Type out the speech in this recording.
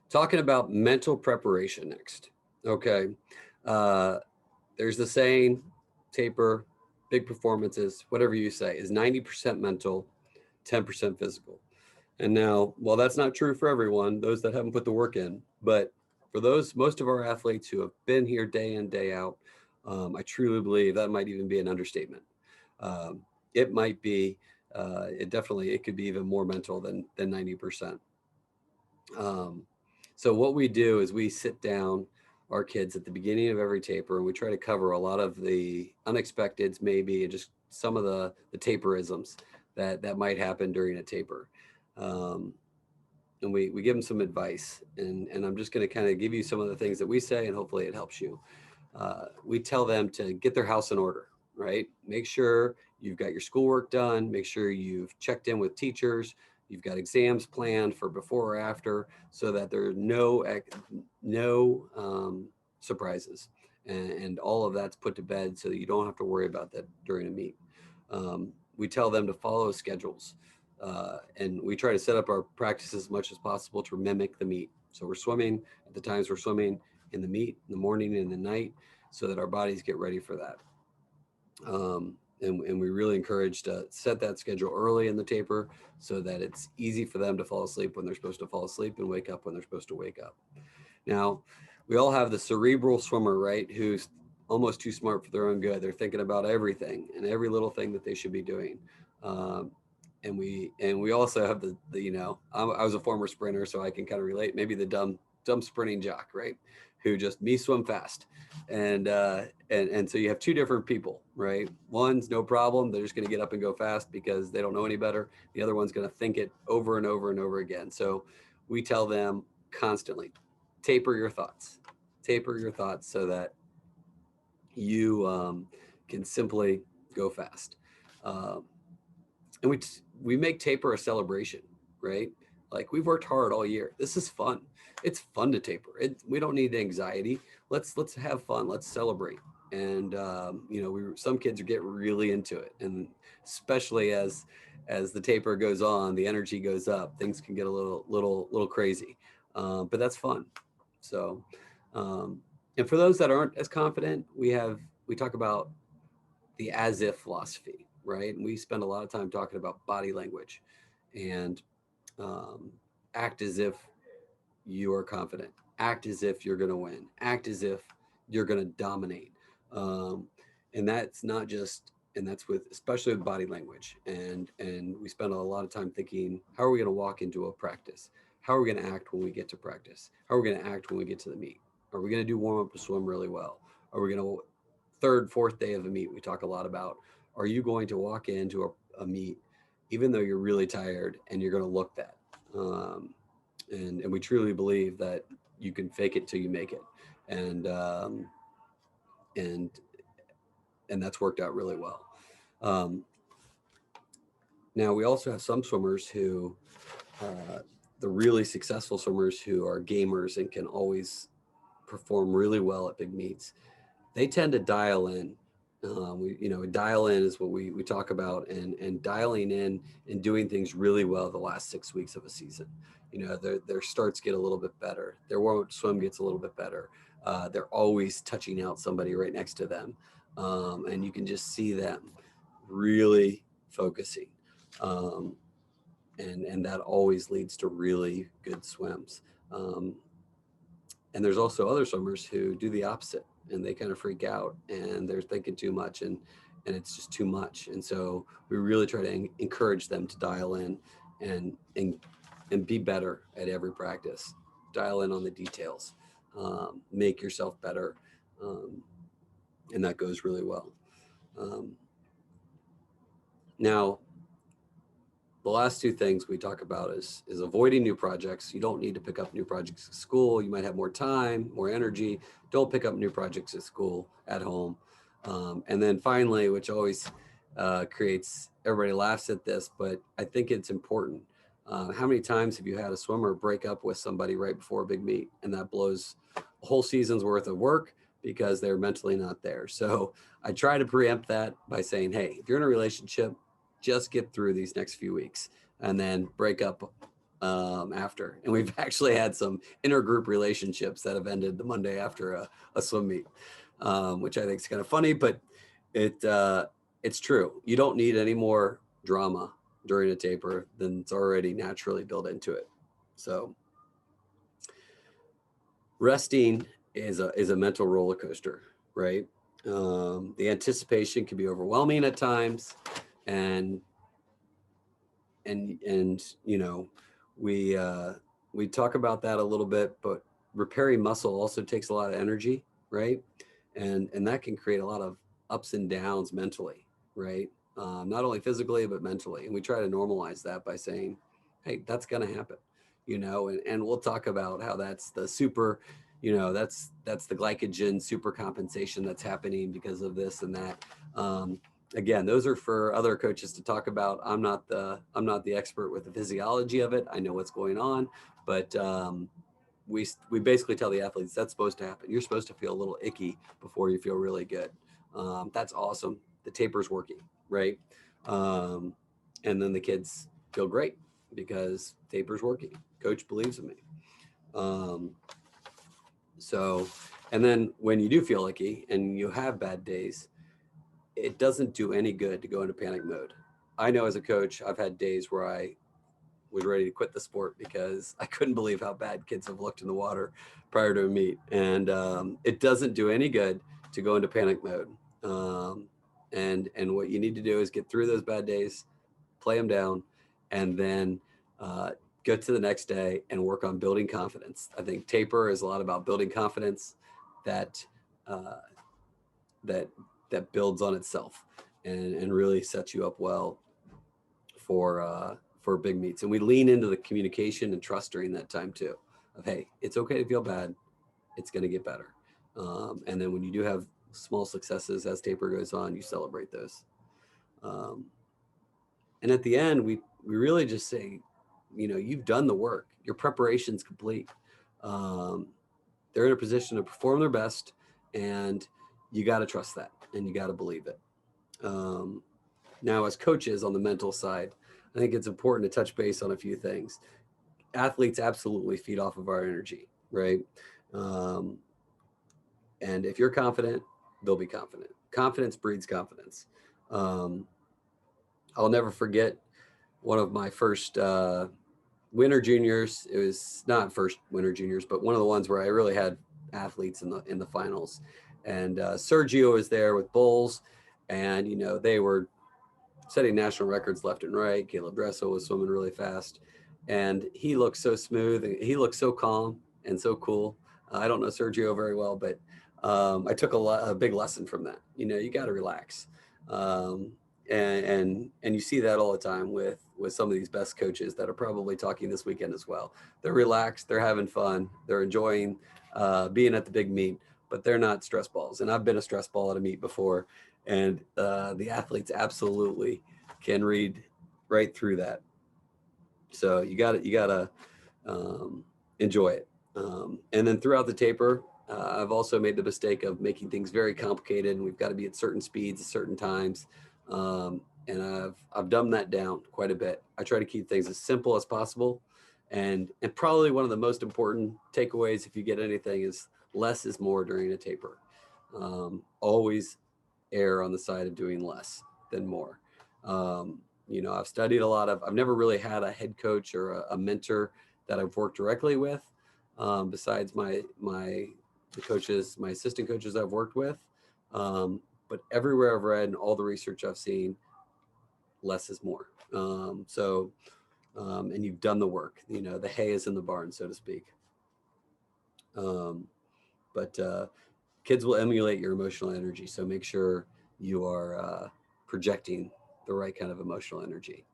Talking about mental preparation next. Okay. Uh, there's the saying, taper, big performances, whatever you say, is 90% mental, 10% physical. And now, while that's not true for everyone, those that haven't put the work in, but for those, most of our athletes who have been here day in, day out, I truly believe that might even be an understatement. It might be, it definitely, it could be even more mental than 90%. Um, so what we do is we sit down our kids at the beginning of every taper and we try to cover a lot of the unexpecteds, maybe, and just some of the taperisms that might happen during a taper. Um, and we give them some advice, and I'm just going to kind of give you some of the things that we say, and hopefully it helps you. We tell them to get their house in order, right? Make sure you've got your schoolwork done, make sure you've checked in with teachers, you've got exams planned for before or after, so that there are no surprises, and all of that's put to bed so that you don't have to worry about that during a meet. We tell them to follow schedules, and we try to set up our practice as much as possible to mimic the meet. So we're swimming at the times we're swimming in the meet, in the morning and the night, so that our bodies get ready for that. And we really encourage to set that schedule early in the taper so that it's easy for them to fall asleep when they're supposed to fall asleep and wake up when they're supposed to wake up. Now, we all have the cerebral swimmer, right, who's almost too smart for their own good. They're thinking about everything and every little thing that they should be doing. Um, and we also have the I was a former sprinter, so I can kind of relate. Maybe the dumb sprinting jock, right, who just me swim fast, and so you have two different people, right? One's no problem; they're just going to get up and go fast because they don't know any better. The other one's going to think it over and over and over again. So we tell them constantly, taper your thoughts, taper your thoughts, so that you can simply go fast. Um, and we make taper a celebration, right? Like, we've worked hard all year. This is fun. It's fun to taper. We don't need anxiety. Let's have fun. Let's celebrate. And some kids get really into it, and especially as the taper goes on, the energy goes up. Things can get a little crazy, but that's fun. So, um, and for those that aren't as confident, we talk about the as if philosophy, right? And we spend a lot of time talking about body language, and um, act as if you are confident, act as if you're going to win, act as if you're going to dominate. Um, and that's not just, and that's with, especially with body language. And we spend a lot of time thinking, how are we going to walk into a practice? How are we going to act when we get to practice? How are we going to act when we get to the meet? Are we going to do warm up and swim really well? Are we going to, third, fourth day of a meet, we talk a lot about, are you going to walk into a meet even though you're really tired and you're going to look that? Um, and we truly believe that you can fake it till you make it, and and and that's worked out really well. Um, Now, we also have some swimmers who, uh, the really successful swimmers who are gamers and can always perform really well at big meets. They tend to dial in. Dial in is what we talk about, and dialing in and doing things really well the last 6 weeks of a season. Their starts get a little bit better. Their warm up swim gets a little bit better. They're always touching out somebody right next to them, and you can just see them really focusing, um, and that always leads to really good swims. Um, and there's also other swimmers who do the opposite, and they kind of freak out and they're thinking too much, and it's just too much. And so we really try to encourage them to dial in and and and be better at every practice. Dial in on the details, make yourself better, um, and that goes really well. um, Now, the last two things we talk about is avoiding new projects. You don't need to pick up new projects at school. You might have more time, more energy. Don't pick up new projects at school, at home. And then finally, which always creates, everybody laughs at this, but I think it's important. How many times have you had a swimmer break up with somebody right before a big meet, and that blows a whole season's worth of work because they're mentally not there? So I try to preempt that by saying, hey, if you're in a relationship, just get through these next few weeks and then break up after. And we've actually had some intergroup relationships that have ended the Monday after a swim meet, which I think is kind of funny, but it's true. You don't need any more drama during a taper than it's already naturally built into it. So resting is a mental roller coaster, right? The anticipation can be overwhelming at times, and you know, we talk about that a little bit, but repairing muscle also takes a lot of energy, right? And that can create a lot of ups and downs mentally, right? Not only physically but mentally, and we try to normalize that by saying, hey, that's going to happen, you know. And we'll talk about how that's the super, you know, that's the glycogen super compensation that's happening because of this and that. Again, those are for other coaches to talk about. I'm not the expert with the physiology of it. I know what's going on, but we basically tell the athletes that's supposed to happen. You're supposed to feel a little icky before you feel really good. That's awesome. The taper's working, right? Um, and then the kids feel great because taper's working. Coach believes in me. Um, so, and then when you do feel icky and you have bad days, it doesn't do any good to go into panic mode. I know as a coach, I've had days where I was ready to quit the sport because I couldn't believe how bad kids have looked in the water prior to a meet. And it doesn't do any good to go into panic mode. And what you need to do is get through those bad days, play them down, and then uh, go to the next day and work on building confidence. I think taper is a lot about building confidence that uh, that that builds on itself and really sets you up well for big meets. And we lean into the communication and trust during that time too. Of hey, it's okay to feel bad. It's going to get better. And then when you do have small successes as taper goes on, you celebrate those. Um, and at the end, we really just say, you know, you've done the work. Your preparation's complete. Um, they're in a position to perform their best, and you got to trust that, and you got to believe it. Um, Now, as coaches on the mental side, I think it's important to touch base on a few things. Athletes absolutely feed off of our energy, right? Um, and if you're confident, they'll be confident. Confidence breeds confidence. Um, I'll never forget one of my first winter juniors. It was not first winter juniors, but one of the ones where I really had athletes in the finals. And Sergio was there with Bulls, and you know they were setting national records left and right. Caleb Dressel was swimming really fast, and he looked so smooth and he looked so calm and so cool. I don't know Sergio very well, but I took a big lesson from that. You know, you got to relax, um, and you see that all the time with some of these best coaches that are probably talking this weekend as well. They're relaxed, they're having fun, they're enjoying being at the big meet, but they're not stress balls. And I've been a stress ball at a meet before, and the athletes absolutely can read right through that. So you gotta enjoy it. And then throughout the taper, I've also made the mistake of making things very complicated, and we've got to be at certain speeds at certain times. And I've dumbed that down quite a bit. I try to keep things as simple as possible, and probably one of the most important takeaways, if you get anything, is less is more during a taper. Always err on the side of doing less than more. You know, I've studied a lot of, I've never really had a head coach or a mentor that I've worked directly with, besides the coaches, my assistant coaches I've worked with. But everywhere I've read and all the research I've seen, less is more. And you've done the work, you know, the hay is in the barn, so to speak. Um, but kids will emulate your emotional energy. So make sure you are projecting the right kind of emotional energy.